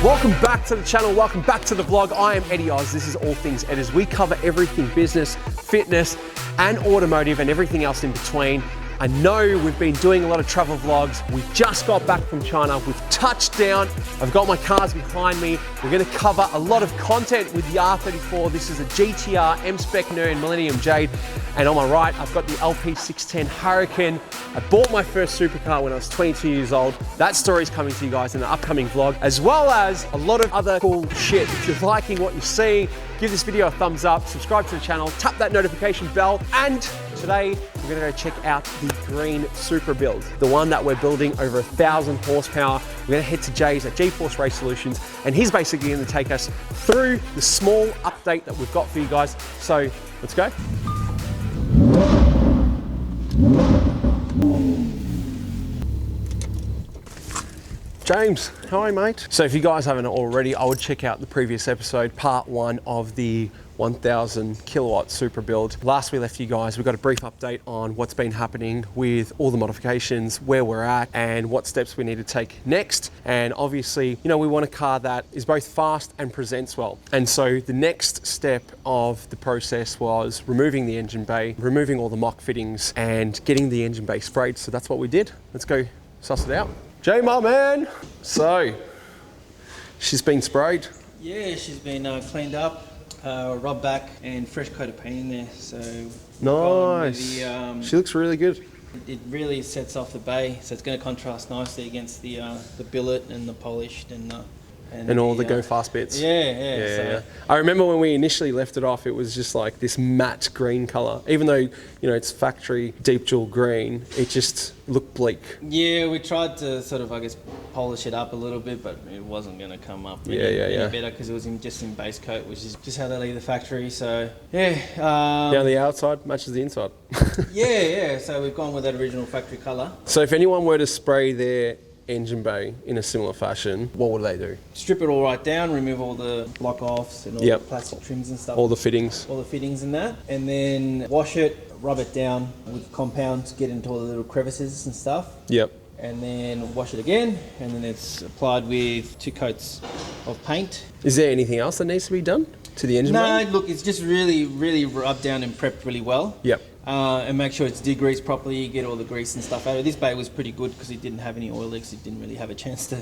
Welcome back to the channel, welcome back to the vlog. I am Eddie Oz, this is All Things Ed, as we cover everything business, fitness, and automotive, and everything else in between. I know we've been doing a lot of travel vlogs. We just got back from China. We've touched down. I've got my cars behind me. We're going to cover a lot of content with the R34. This is a GTR, M-Spec Nern, Millennium Jade. And on my right, I've got the LP610 Hurricane. I bought my first supercar when I was 22 years old. That story is coming to you guys in the upcoming vlog, as well as a lot of other cool shit. If you're liking what you're seeing, give this video a thumbs up, subscribe to the channel, tap that notification bell, and today we're gonna go check out the green Supra Build, the one that we're building over 1,000 horsepower. We're gonna head to Jay's at G-Force Race Solutions, and he's basically gonna take us through the small update that we've got for you guys. So let's go. James, how are you, mate? So if you guys haven't already, I would check out the previous episode, part 1 of the 1000 kilowatt Supra build. Last we left you guys, we got a brief update on what's been happening with all the modifications, where we're at, and what steps we need to take next. And obviously, you know, we want a car that is both fast and presents well. And so the next step of the process was removing the engine bay, removing all the mock fittings, and getting the engine bay sprayed. So that's what we did. Let's go suss it out. Jay, my man. So, she's been sprayed. Yeah, she's been cleaned up, rubbed back, and fresh coat of paint in there. So nice. She looks really good. It really sets off the bay, so it's going to contrast nicely against the billet and the polished and all the go fast bits. Yeah. I remember when we initially left it off, it was just like this matte green color. Even though, you know, it's factory deep jewel green, it just looked bleak. Yeah, we tried to sort of, I guess, polish it up a little bit, but it wasn't going to come up any better because it was just in base coat, which is just how they leave the factory. So yeah. Down the outside matches the inside. yeah. So we've gone with that original factory color. So if anyone were to spray their engine bay in a similar fashion, what would they do? Strip it all right down, remove all the block offs and all the plastic trims and stuff. All the fittings. All the fittings in that. And then wash it, rub it down with compound to get into all the little crevices and stuff. Yep. And then wash it again, and then it's applied with 2 coats of paint. Is there anything else that needs to be done to the engine bay? No, look, it's just really rubbed down and prepped really well. Yep. And make sure it's degreased properly, get all the grease and stuff out of it. This bay was pretty good because it didn't have any oil leaks. It didn't really have a chance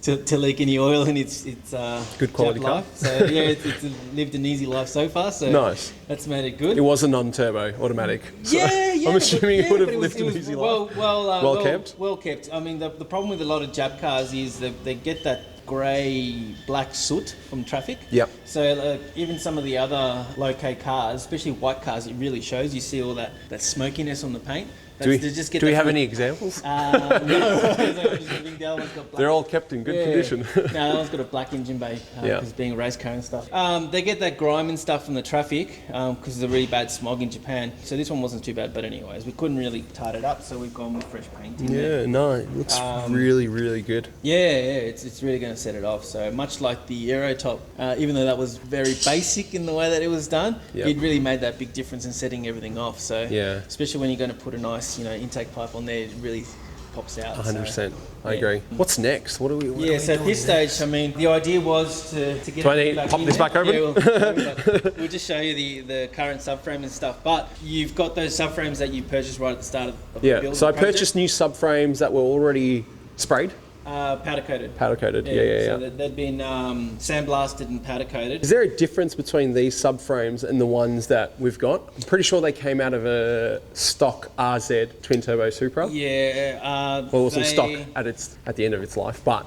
to leak any oil in its good quality car. Life. So yeah, it's lived an easy life so far. So nice. That's made it good. It was a non-turbo automatic. So yeah. I'm assuming it would have lived an was easy life. Well kept. Well kept. I mean, the problem with a lot of Jap cars is that they get that grey black soot from traffic. Yep. So even some of the other low-K cars, especially white cars, it really shows. You see all that smokiness on the paint. Do we have any examples? No. They're all kept in good condition. No, that one's got a black engine bay because being a race car and stuff. They get that grime and stuff from the traffic because there's a really bad smog in Japan. So this one wasn't too bad, but anyways, we couldn't really tart it up, so we've gone with fresh paint in there. Yeah, no, it looks really good. Yeah, it's really going to set it off. So much like the Aero Top, even though that was very basic in the way that it was done, it really made that big difference in setting everything off. So especially when you're going to put a nice intake pipe on there, it really pops out. 100%. So, I agree. What's next? What are we so at this stage, I mean, the idea was to get Do I need to pop this back open? Yeah, we'll just show you the current subframe and stuff, but you've got those subframes that you purchased right at the start of the build. So I purchased new subframes that were already sprayed. Powder coated. Powder coated, So they'd been sandblasted and powder coated. Is there a difference between these subframes and the ones that we've got? I'm pretty sure they came out of a stock RZ twin turbo Supra. Yeah. Well, it wasn't stock at the end of its life, but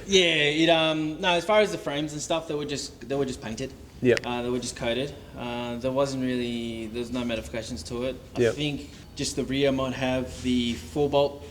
no. As far as the frames and stuff, they were just painted. Yeah. They were just coated. There's no modifications to it. I think just the rear might have the 4-bolt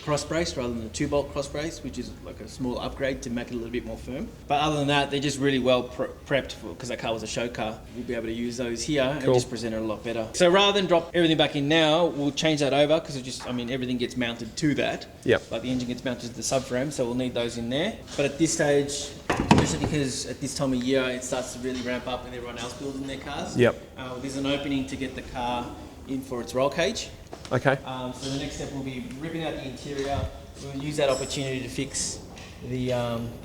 cross brace rather than the 2-bolt cross brace, which is like a small upgrade to make it a little bit more firm. But other than that, they're just really well prepped because that car was a show car. We'll be able to use those here and just present it a lot better. So rather than drop everything back in now, we'll change that over because everything gets mounted to that. Yep. Like the engine gets mounted to the subframe, so we'll need those in there. But at this stage, especially because at this time of year, it starts to really ramp up and everyone else building their cars. Yep. There's an opening to get the car in for its roll cage. Okay. So the next step will be ripping out the interior. We'll use that opportunity to fix the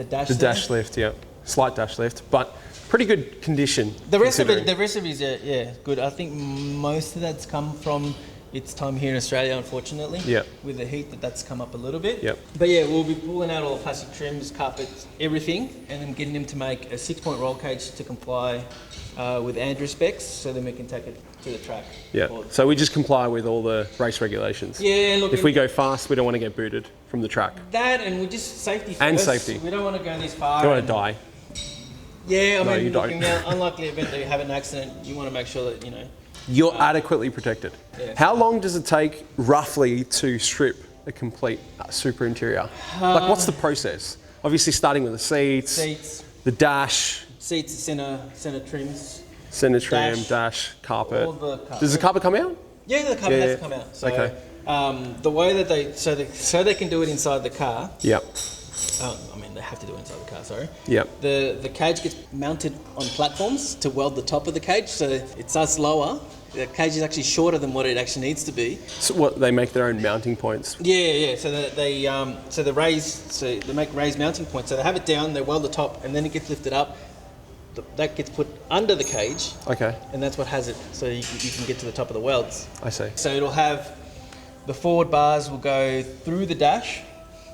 dash. The dash lift, yeah, slight dash lift, but pretty good condition. The rest of it is good. I think most of that's come from its time here in Australia, unfortunately. Yeah. With the heat, that's come up a little bit. Yep. But yeah, we'll be pulling out all the plastic trims, carpets, everything, and then getting them to make a 6-point roll cage to comply with Andrew specs, so then we can take it to the track. Yeah. So we just comply with all the race regulations. Yeah. Look. If we go fast, we don't want to get booted from the track. That, and we just safety first. And safety. We don't want to go this far. You don't want to die. Yeah, I mean, you don't. In the unlikely event that you have an accident, you want to make sure that, you know, you're adequately protected. Yeah. How long does it take roughly to strip a complete Supra interior? Like, what's the process? Obviously, starting with the seats, the dash, center trims, center trim, dash, carpet. all the carpet. Does the carpet come out? Yeah, the carpet has to come out. So, okay. The way that they can do it inside the car. Yep. I mean, they have to do it inside the car. Sorry. Yep. The cage gets mounted on platforms to weld the top of the cage, so it starts lower. The cage is actually shorter than what it actually needs to be. So what, they make their own mounting points? Yeah. So they make raised mounting points. So they have it down, they weld the top, and then it gets lifted up. That gets put under the cage. Okay. And that's what has it, so you can get to the top of the welds. I see. So it'll have the forward bars will go through the dash.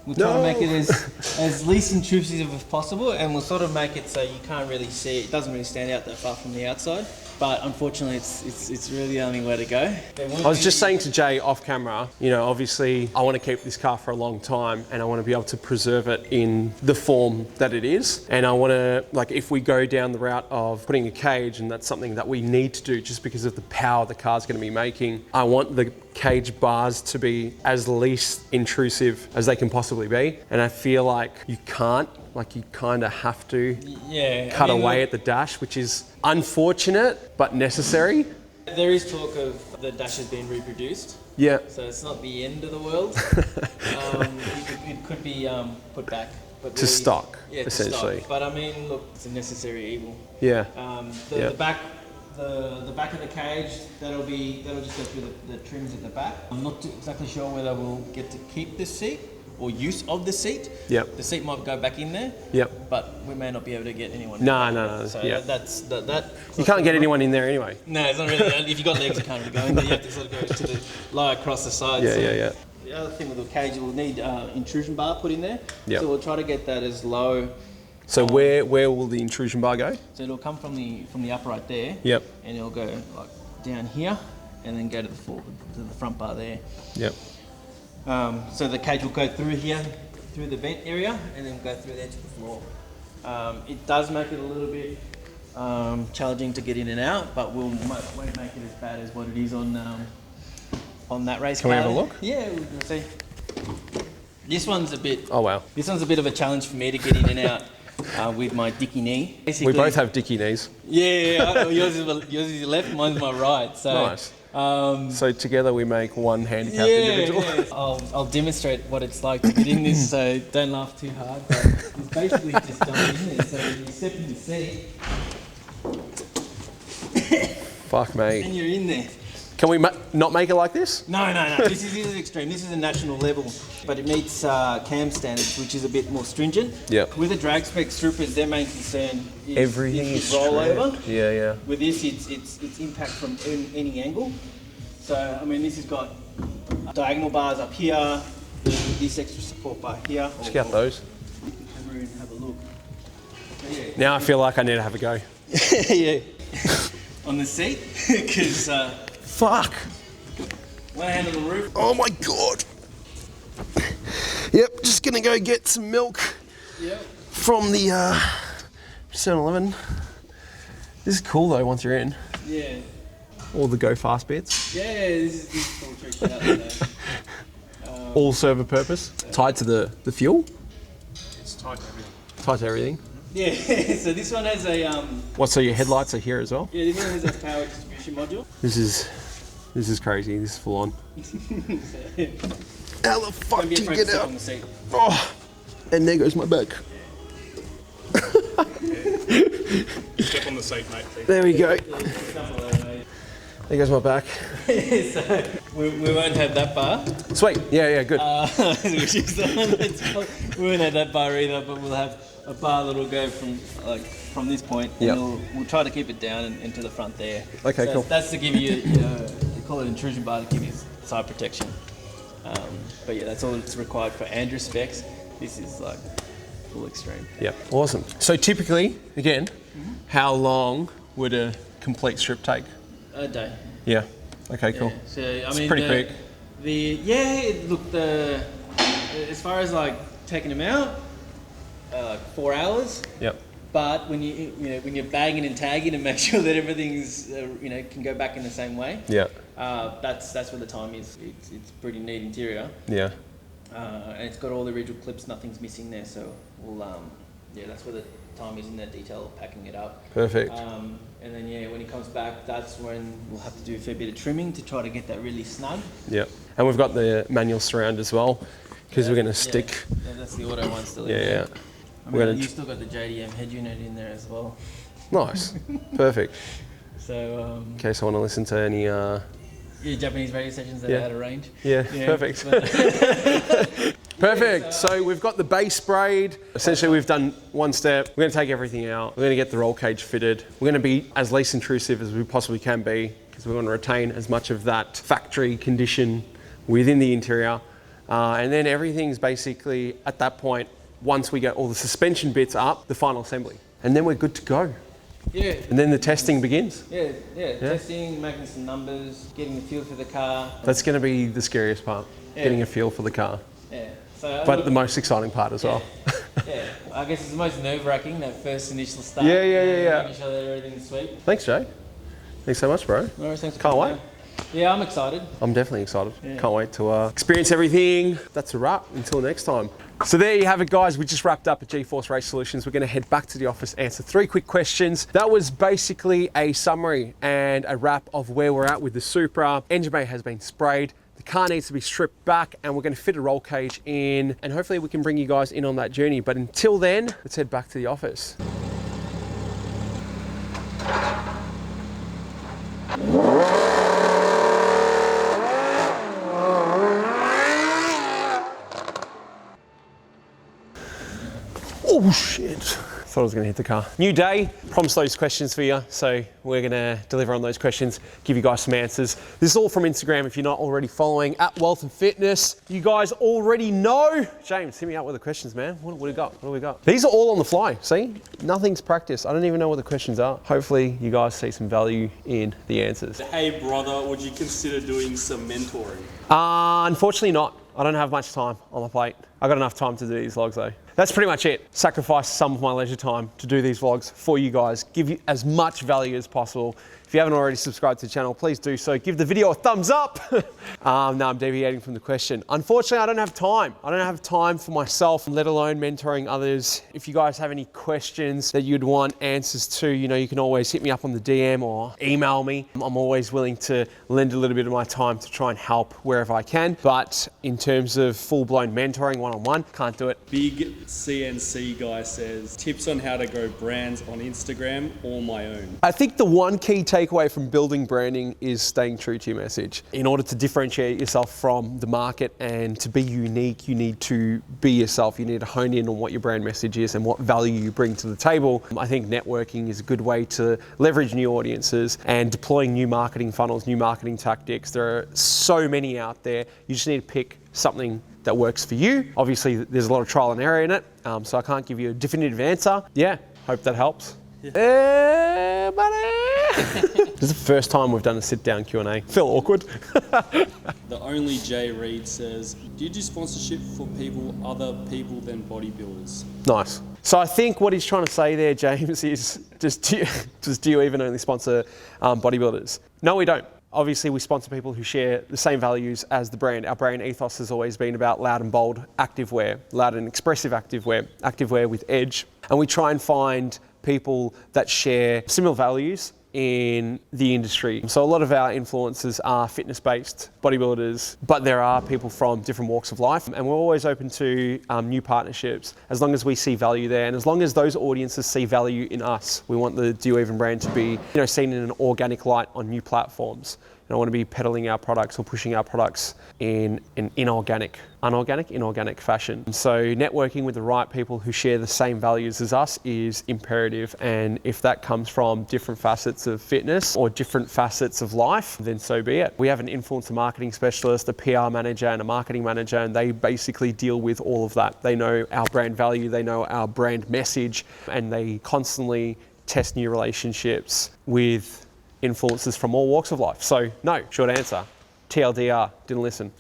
We'll try to make it as least intrusive as possible, and we'll sort of make it so you can't really see it. It doesn't really stand out that far from the outside. But unfortunately, it's really the only way to go. I was just saying to Jay off camera, you know, obviously I want to keep this car for a long time and I want to be able to preserve it in the form that it is. And I want to, like, if we go down the route of putting a cage, and that's something that we need to do just because of the power the car's going to be making, I want the cage bars to be as least intrusive as they can possibly be. And I feel like you can't. Like, you kind of have to cut away at the dash, which is unfortunate but necessary. There is talk of the dash has been reproduced. Yeah. So it's not the end of the world. It could be put back. But to stock, essentially. To stock. But I mean, look, it's a necessary evil. Yeah. The back of the cage, that'll just go through the trims at the back. I'm not exactly sure whether we'll get to keep this seat or use of the seat. Yep. The seat might go back in there. Yep. But we may not be able to get anyone. No. So yeah. that's. You can't get anyone in there anyway. No, it's not really. If you've got legs, you can't really go in there. You have to sort of go to the lie across the side. Yeah. The other thing with the cage, we'll need intrusion bar put in there. Yep. So we'll try to get that as low. So where will the intrusion bar go? So it'll come from the upright there. Yep. And it'll go like down here, and then go to the front bar there. Yep. So the cage will go through here, through the vent area, and then go through there to the floor. It does make it a little bit challenging to get in and out, but won't make it as bad as what it is on that race car. Can we have a look? Yeah, we can see. This one's a bit. Oh wow. This one's a bit of a challenge for me to get in and out with my dicky knee. Basically, we both have dicky knees. Yeah. Yours is your left, mine's my right. So. Nice. So together we make one handicapped individual. Yeah. I'll demonstrate what it's like to get in this, so don't laugh too hard. But it's basically just jump in there. So you step in the seat. Fuck me. And you're in there. Can we not make it like this? No. This is extreme. This is a national level, but it meets CAM standards, which is a bit more stringent. Yep. With the drag spec Supras, their main concern is everything is rollover. Yeah. With this, it's impact from any angle. So I mean, this has got diagonal bars up here, this extra support bar here. Check out those. Come over and have a look. So, yeah. Now I feel like I need to have a go. Yeah. On the seat, because. Fuck. One hand on the roof. Oh my god. Yep, just gonna go get some milk. Yep. From the 7-Eleven. This is cool though once you're in. Yeah. All the go fast bits. Yeah, this is all tricked out. So. All serve a purpose. Tied to the fuel? It's tied to everything. Tied to everything? Yeah, so this one has a... What, so your headlights are here as well? Yeah, this one has a power distribution module. This is crazy. This is full on. How the fuck do you get out? On the seat. Oh, and there goes my back. Step on the seat, mate. There we go. There goes my back. So we won't have that bar. Sweet. Yeah, good. Which is the one that's, we won't have that bar either, but we'll have a bar that'll go from this point, and we'll try to keep it down and to the front there. Okay, so cool. That's to give you, they call it intrusion bar to give you side protection. But yeah, that's all that's required for Andrew specs. This is like full extreme. Yep, awesome. So typically, again, how long would a complete strip take? A day. Yeah. Okay, cool. Yeah. So I It's mean, pretty quick. As far as like taking them out, 4 hours. Yep. But when when you're bagging and tagging and make sure that everything's can go back in the same way. Yeah. That's where the time is. It's pretty neat interior. Yeah. And it's got all the original clips. Nothing's missing there. So we'll that's where the time is in that detail of packing it up. Perfect. And then when he comes back, that's when we'll have to do a fair bit of trimming to try to get that really snug. Yep. And we've got the manual surround as well, because we're going to stick. Yeah, that's the auto one still. Yeah. I mean, you've still got the JDM head unit in there as well. Nice. Perfect. So. In case I want to listen to any. Japanese radio stations that are out of range. Yeah. Perfect. Perfect. So we've got the base sprayed. Essentially, we've done one step. We're going to take everything out. We're going to get the roll cage fitted. We're going to be as least intrusive as we possibly can be, because we want to retain as much of that factory condition within the interior. And then everything's basically at that point, once we get all the suspension bits up, the final assembly. And then we're good to go. Yeah. And then the testing begins. Yeah. Testing, making some numbers, getting the feel for the car. That's going to be the scariest part, getting a feel for the car. Yeah. So, but the most exciting part as well. Yeah. I guess it's the most nerve-wracking, that first initial start. Yeah. Making sure that everything's sweet. Thanks, Jay. Thanks so much, bro. No worries, thanks. Can't wait. Yeah, I'm excited. I'm definitely excited. Yeah. Can't wait to experience everything. That's a wrap. Until next time. So there you have it, guys. We just wrapped up at GeForce Race Solutions. We're going to head back to the office, answer 3 quick questions. That was basically a summary and a wrap of where we're at with the Supra. Engine bay has been sprayed. The car needs to be stripped back, and we're going to fit a roll cage in, and hopefully we can bring you guys in on that journey. But until then, let's head back to the office. Oh shit. Thought I was gonna hit the car. New day, promised those questions for you. So we're gonna deliver on those questions, give you guys some answers. This is all from Instagram if you're not already following, at Wealth and Fitness. You guys already know. James, hit me up with the questions, man. What do we got? What do we got? These are all on the fly, see? Nothing's practiced. I don't even know what the questions are. Hopefully you guys see some value in the answers. Hey brother, would you consider doing some mentoring? Unfortunately not. I don't have much time on the plate. I got enough time to do these vlogs though. That's pretty much it. Sacrifice some of my leisure time to do these vlogs for you guys, give you as much value as possible. If you haven't already subscribed to the channel, please do so. Give the video a thumbs up. No, I'm deviating from the question. Unfortunately, I don't have time. I don't have time for myself, let alone mentoring others. If you guys have any questions that you'd want answers to, you can always hit me up on the DM or email me. I'm always willing to lend a little bit of my time to try and help wherever I can. But in terms of full-blown mentoring one-on-one, can't do it. Big CNC guy says, tips on how to grow brands on Instagram or my own. I think the one key takeaway from building branding is staying true to your message. In order to differentiate yourself from the market and to be unique, you need to be yourself. You need to hone in on what your brand message is and what value you bring to the table. I think networking is a good way to leverage new audiences and deploying new marketing funnels, new marketing tactics. There are so many out there. You just need to pick something that works for you. Obviously, there's a lot of trial and error in it, so I can't give you a definitive answer. Yeah, hope that helps. Yeah. Buddy. This is the first time we've done a sit-down Q&A. Feel awkward. The only Jay Reed says, do you do sponsorship for other people than bodybuilders? Nice. So I think what he's trying to say there, James, is do you even only sponsor bodybuilders? No, we don't. Obviously, we sponsor people who share the same values as the brand. Our brand ethos has always been about loud and bold activewear, loud and expressive activewear with edge. And we try and find people that share similar values in the industry. So a lot of our influencers are fitness-based bodybuilders, but there are people from different walks of life, and we're always open to new partnerships as long as we see value there, and as long as those audiences see value in us. We want the Do Even brand to be, seen in an organic light on new platforms. I don't want to be peddling our products or pushing our products in an inorganic fashion. So networking with the right people who share the same values as us is imperative. And if that comes from different facets of fitness or different facets of life, then so be it. We have an influencer marketing specialist, a PR manager and a marketing manager, and they basically deal with all of that. They know our brand value, they know our brand message, and they constantly test new relationships with influencers from all walks of life. So no, short answer, TLDR, didn't listen.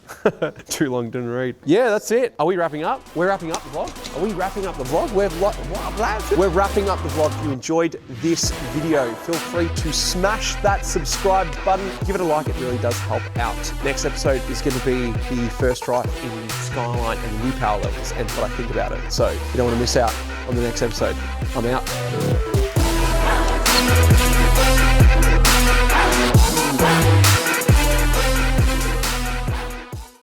Too long, didn't read. Yeah, that's it. Are we wrapping up? We're wrapping up the vlog? Are we wrapping up the vlog? We're wrapping up the vlog. If you enjoyed this video, feel free to smash that subscribe button. Give it a like, it really does help out. Next episode is going to be the first drive in the Skyline and new power levels and what I think about it. So you don't want to miss out on the next episode. I'm out.